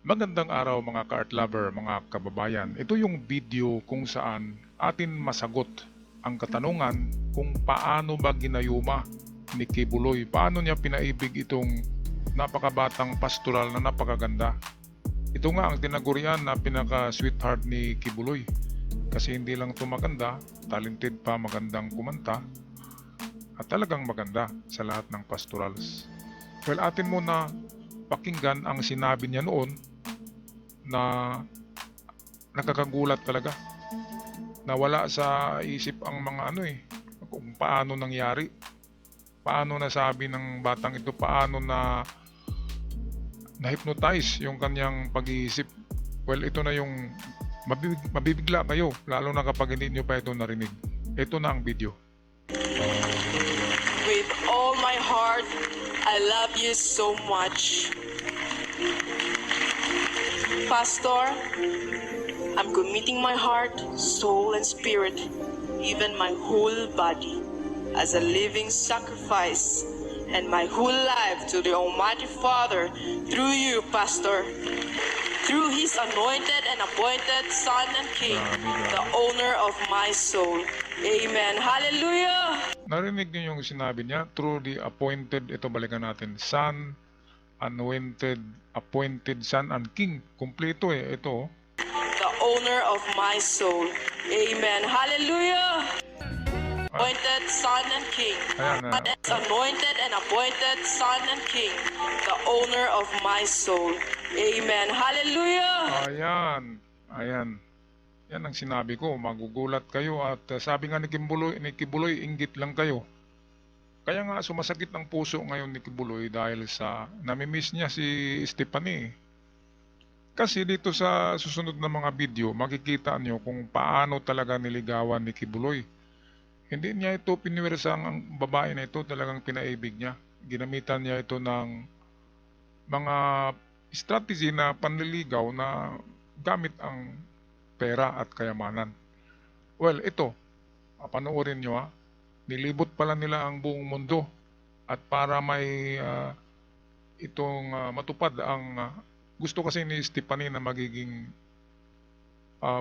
Magandang araw mga ka-art lover, mga kababayan. Ito yung video kung saan atin masagot ang katanungan kung paano ba ginayuma ni Kibuloy. Paano niya pinaibig itong napakabatang pastoral na napakaganda. Ito nga ang tinagurian na pinaka-sweetheart ni Kibuloy. Kasi hindi lang ito maganda, talented pa, magandang kumanta, at talagang maganda sa lahat ng pastorals. Well, atin muna pakinggan ang sinabi niya noon na nakakagulat talaga, na wala sa isip ang mga kung paano nangyari, paano nasabi ng batang ito, paano na-hypnotize yung kanyang pag-iisip. Well, ito na yung mabibigla kayo, lalo na kapag hindi nyo pa ito narinig. Ito na ang video. With all my heart, I love you so much. Pastor, I'm committing my heart, soul, and spirit, even my whole body, as a living sacrifice, and my whole life to the Almighty Father through you, Pastor. Through His anointed and appointed Son and King, the owner of my soul. Amen. Hallelujah! Narinig niyo yung sinabi niya, through the appointed, ito balikan natin, Son, anointed, appointed Son and King. Kumpleto ito. The owner of my soul. Amen. Hallelujah! Appointed Son and King. God is anointed and appointed Son and King, the owner of my soul. Amen. Hallelujah! Ayan. Yan ang sinabi ko, magugulat kayo at sabi nga ni Kibuloy, inggit lang kayo. Kaya nga sumasakit ang puso ngayon ni Kibuloy dahil sa namimiss niya si Stephanie. Kasi dito sa susunod na mga video, makikita nyo kung paano talaga niligawan ni Kibuloy. Hindi niya ito piniwersang ang babae na ito, talagang pinaibig niya. Ginamitan niya ito ng mga strategy na panliligaw na gamit ang pera at kayamanan. Well, ito, panoorin nyo ha. Nilibot pala nila ang buong mundo at para may matupad ang gusto kasi ni Stephanie na magiging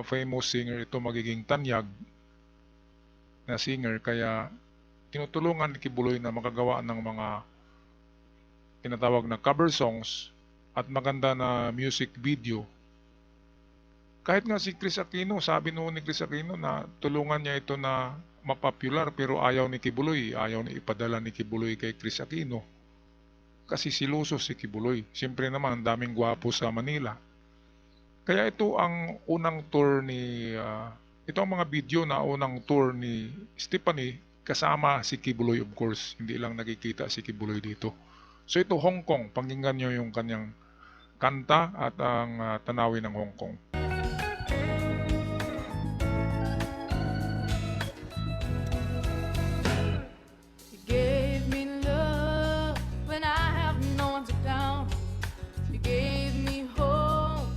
famous singer, ito magiging tanyag na singer, kaya tinutulungan ni Kibuloy na makagawa ng mga tinatawag na cover songs at maganda na music video. Kahit nga si Chris Aquino, sabi noon ni Chris Aquino na tulungan niya ito na mapopular, pero ayaw ni Kibuloy, ayaw na ipadala ni Kibuloy kay Chris Aquino. Kasi siluso si Kibuloy. Siyempre naman, daming gwapo sa Manila. Kaya ito ang unang tour ni, ito ang mga video na unang tour ni Stephanie kasama si Kibuloy, of course. Hindi lang nakikita si Kibuloy dito. So ito Hong Kong, pakinggan nyo yung kanyang kanta at ang tanawin ng Hong Kong. You gave me love when I have no one to count. You gave me hope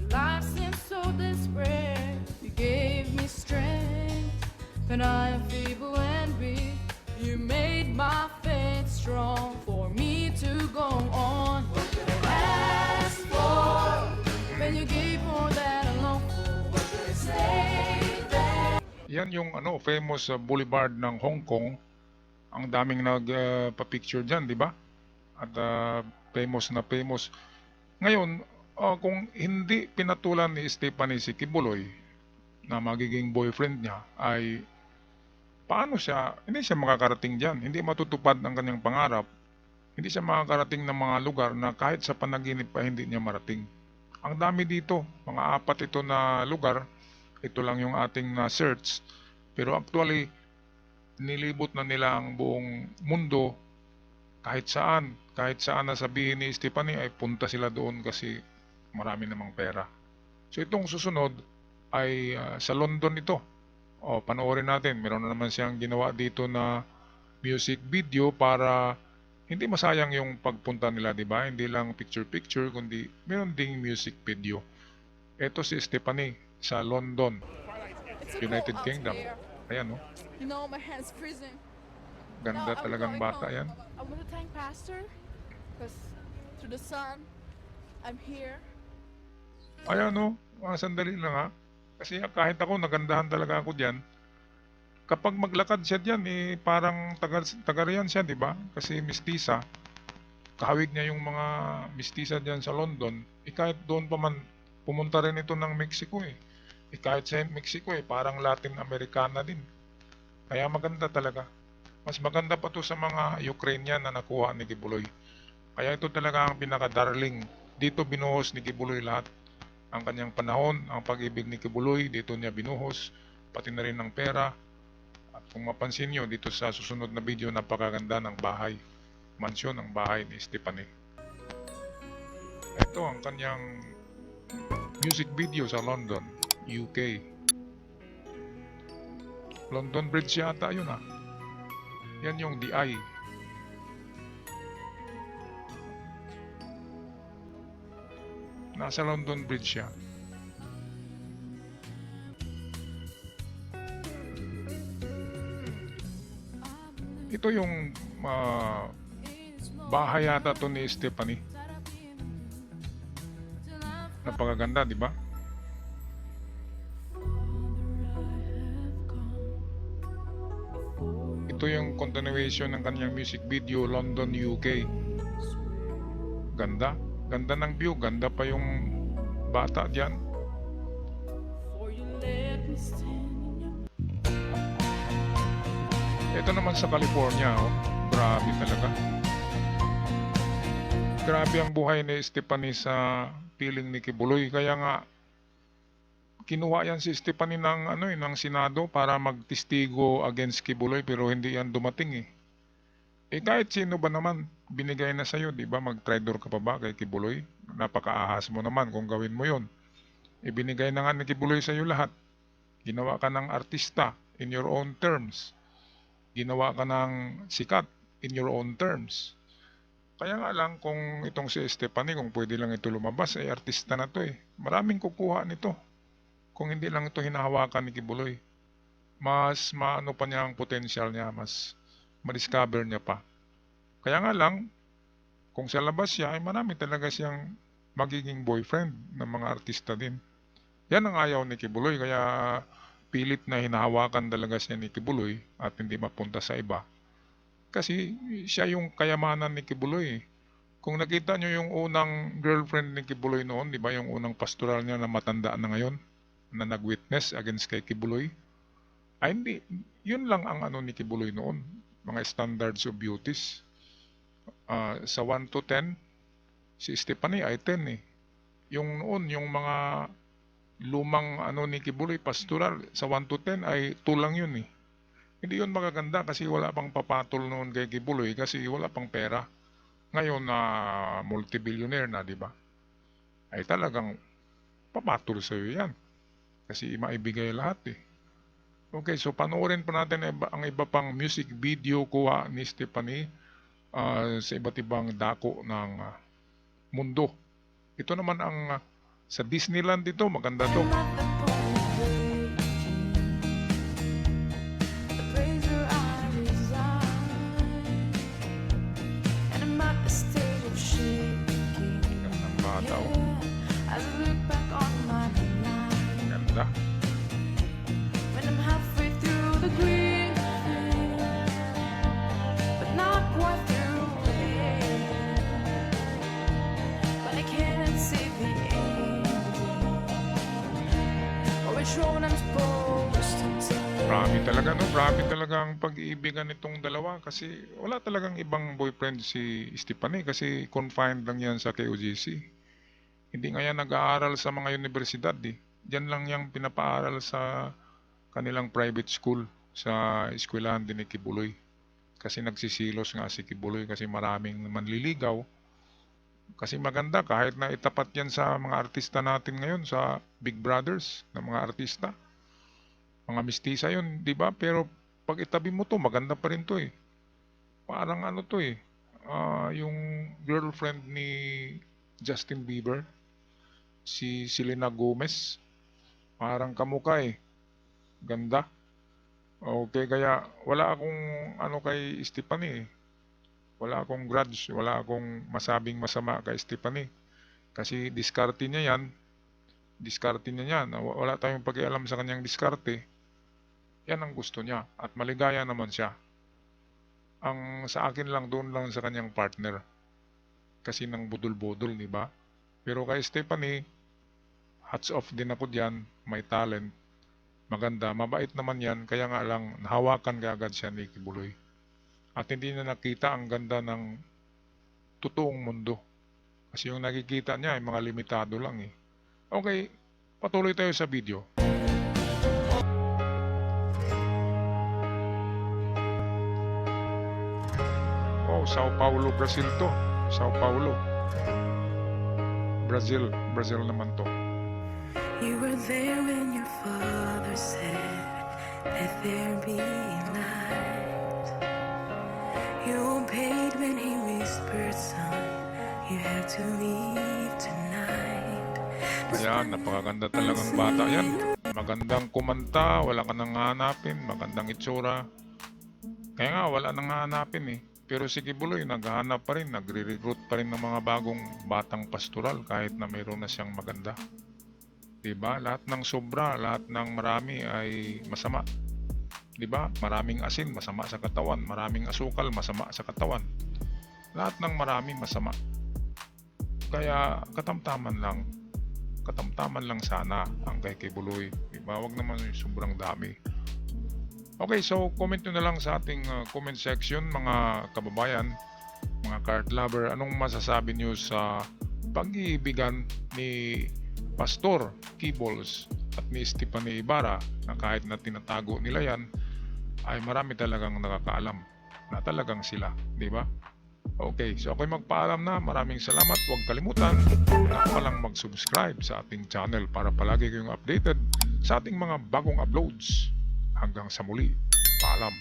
when life seems so desperate. You gave me strength when I am feeble and weak. You made my faith strong for me to go on. What could I ask for when you gave more than a loan for? What could I say that? Yan yung famous boulevard ng Hong Kong. Ang daming nagpa-picture dyan, di ba? At famous na famous. Ngayon, kung hindi pinatulan ni Stephanie si Kibuloy na magiging boyfriend niya, ay paano siya, hindi siya makakarating dyan. Hindi matutupad ang kanyang pangarap. Hindi siya makakarating ng mga lugar na kahit sa panaginip pa hindi niya marating. Ang dami dito, mga 4 ito na lugar. Ito lang yung ating na-search. Pero actually, nilibot na nila ang buong mundo. Kahit saan na sabihin ni Stephanie ay punta sila doon kasi marami namang pera. So itong susunod ay sa London ito. Panoorin natin. Meron na naman siyang ginawa dito na music video para hindi masayang yung pagpunta nila, di ba? Hindi lang picture-picture, kundi meron ding music video. Ito si Stephanie sa London, United Kingdom. Ayan, You know, my hand's freezing. Ganda talagang bata yan. I want to thank Pastor because through the sun, I'm here Ayan no, sandali lang ha. Kasi kahit ako, nagandahan talaga ako diyan. Kapag maglakad siya diyan, parang taga riyan siya, di ba? Kasi mistisa. Kahawig niya yung mga mistisa diyan sa London. Kahit doon pa man, pumunta rin ito ng Mexico eh. Kahit sa Mexico parang Latin Americana din. Kaya maganda talaga. Mas maganda pa to sa mga Ukrainian na nakuha ni Kibuloy. Kaya ito talaga ang pinaka-darling. Dito binuhos ni Kibuloy lahat. Ang kanyang panahon, ang pag-ibig ni Kibuloy, dito niya binuhos. Pati na rin ng pera. At kung mapansin nyo, dito sa susunod na video, napakaganda ng bahay. Mansyon ang bahay ni Stephanie. Ito ang kanyang music video sa London, UK. London Bridge yata yun ah. Yan yung The Eye. Nasa London Bridge siya. Ito yung bahay yata to ni Stephanie. Napakaganda, di ba? Ito yung continuation ng kanyang music video, London, UK. Ganda. Ganda ng view. Ganda pa yung bata diyan. Ito naman sa California, oh. Grabe talaga. Grabe ang buhay ni Stephanie sa piling ni Kibuloy. Kaya nga, kinuha yan si Stephanie ng Senado para magtestigo against Kibuloy, pero hindi yan dumating eh. Kahit sino ba naman, binigay na sa'yo, di ba? Mag-traitor ka pa ba kay Kibuloy? Napakaahas mo naman kung gawin mo yon. Ibinigay na nga ni Kibuloy sa'yo lahat. Ginawa ka ng artista in your own terms. Ginawa ka ng sikat in your own terms. Kaya nga lang kung itong si Stephanie, kung pwede lang ito lumabas, artista na to eh. Maraming kukuha nito. Kung hindi lang ito hinahawakan ni Kibuloy. Mas maano pa niya ang potential niya, mas ma-discover niya pa. Kaya nga lang, kung sa labas siya, ay marami talaga siyang magiging boyfriend ng mga artista din. Yan ang ayaw ni Kibuloy, kaya pilit na hinahawakan talaga siya ni Kibuloy at hindi mapunta sa iba. Kasi siya yung kayamanan ni Kibuloy. Kung nakita nyo yung unang girlfriend ni Kibuloy noon, di ba yung unang pastoral niya na matanda na ngayon, na nag-witness against kay Kibuloy, ay hindi, yun lang ang ano ni Kibuloy noon, mga standards of beauties. Sa 1 to 10, si Stephanie ay 10 eh. Yung noon, yung mga lumang ano ni Kibuloy, pastoral, sa 1 to 10 ay 2 lang yun eh. Hindi yun magaganda kasi wala pang papatol noon kay Kibuloy kasi wala pang pera. Ngayon na multi-billionaire na, di ba? Ay talagang papatol sa iyo yan. Kasi maibigay lahat eh. Okay, so panoorin pa natin ang iba pang music video kuha ni Stephanie sa iba't ibang dako ng mundo. Ito naman ang sa Disneyland dito, maganda to. Ang bata oh. Ganda. Grabe talaga no, grabe talaga ang pag-iibigan nitong dalawa kasi wala talagang ibang boyfriend si Stephanie kasi confined lang yan sa KOGC. Hindi nga yan nag-aaral sa mga universidad eh. Diyan lang yang pinapaaral sa kanilang private school sa eskwelahan din ni Kibuloy. Kasi nagsisilos nga si Kibuloy kasi maraming manliligaw. Kasi maganda kahit na itapat yan sa mga artista natin ngayon sa Big Brothers na mga artista. Mga mistisa yun, di ba? Pero pag itabi mo to, maganda pa rin to eh. Parang ano to eh. Yung girlfriend ni Justin Bieber, si Selena Gomez, parang kamukha eh. Ganda. Okay, kaya wala akong ano kay Stephanie eh. Wala akong grudge, wala akong masabing masama kay Stephanie. Kasi diskarte niya yan. diskarte niya yan. Wala tayong pakialam sa kanyang diskarte. Yan ang gusto niya at maligaya naman siya. Ang sa akin lang doon lang sa kanyang partner. Kasi nang budol-budol, di ba? Pero kay Stephanie, hats off din ako diyan, may talent. Maganda, mabait naman yan, kaya nga lang nahawakan kaagad siya ni Kibuloy. At hindi na nakita ang ganda ng totoong mundo. Kasi yung nakikita niya ay mga limitado lang eh. Okay, patuloy tayo sa video. Oh, Sao Paulo, Brazil to. Sao Paulo. Brazil naman to. You were there when your father said, let there be light. You obeyed when he whispered, son, you have to leave tonight. Ayan, napakaganda talagang bata yan. Magandang kumanta, wala ka nang hanapin, magandang itsura. Kaya nga, wala nang hanapin eh. Pero si Kibuloy, naghahanap pa rin, nagre-recruit pa rin ng mga bagong batang pastoral kahit na mayroon na siyang maganda. Diba? Lahat ng sobra, lahat ng marami ay masama. Diba? Maraming asin, masama sa katawan. Maraming asukal, masama sa katawan. Lahat ng marami, masama. Kaya katamtaman lang sana ang kay Kibuloy. Diba? Wag naman yung sobrang dami. Okay, so comment nyo na lang sa ating comment section mga kababayan, mga card lover, anong masasabi nyo sa pag-iibigan ni Pastor Kibols at ni Stephanie Ibarra na kahit na tinatago nila yan, ay marami talagang nakakaalam na talagang sila, di ba? Okay, so ako'y magpaalam na. Maraming salamat. Huwag kalimutan na palang mag-subscribe sa ating channel para palagi kayong updated sa ating mga bagong uploads. Hanggang sa muli. Paalam.